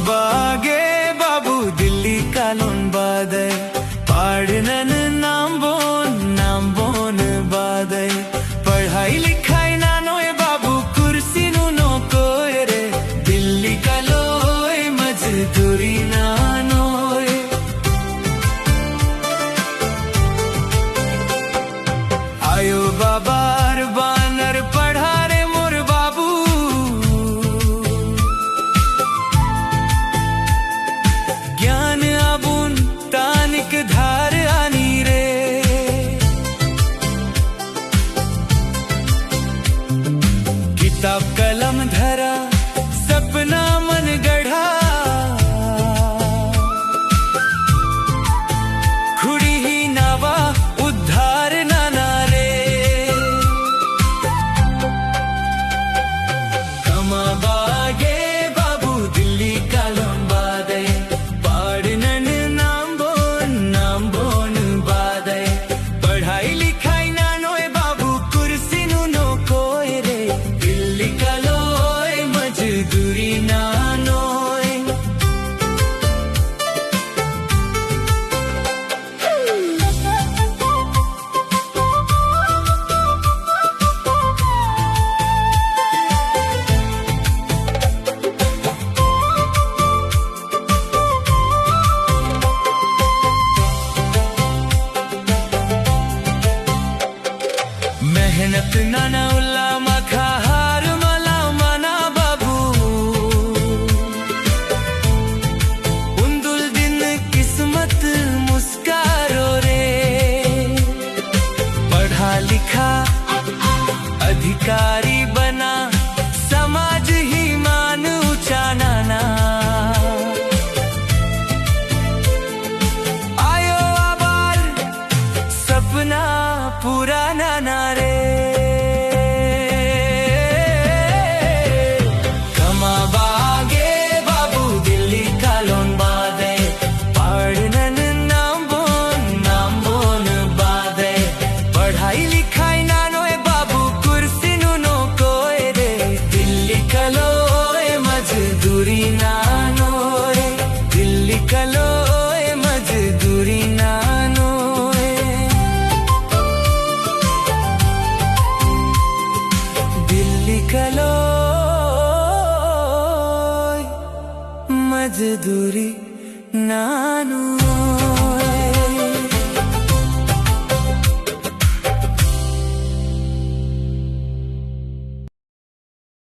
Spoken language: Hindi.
बागे बाबू दिल्ली कालोन बादय पाड़नन नाम बोन बादय पढ़ाई लिखाई नानोय बाबू कुर्सी नो कोय रे दिल्ली कालोय मजदूरी नानोय आयो बाबार बानर पढ़ा रे मोर बाबू ज्ञान आबुन तानिक धार आनी रे किताब कलम धरा सपना मन गढ़ा खुड़ी ही नावा उद्धार नाना रे कमा बागे बाबू दिल्ली कालोन बादय पाड़नन नाम बोन बादय पढ़ाई लिखाई नानोय बाबू कुर्सी नो कोय रे दिल्ली कालोय मजदूरी नानोय मेहनत नाना उल्ला मखा हार मला मना बाबू उन्दुल दिन किस्मत मुस्कारो रे पढ़ा लिखा अधिकारी बना समाज ही मान ऊंचा नाना आयो आबार सपना पूरा नाना रे कमा बागे बाबू दिल्ली कालोन बादय पाड़नन नाम बोन बादय पढ़ाई लिखाई नानोय बाबू कुर्सी नो कोय रे दिल्ली कालोय मजदूरी नानोय दिल्ली कालोय मजदूरी नानोय दिल्ली कालोय मजदूरी नानोय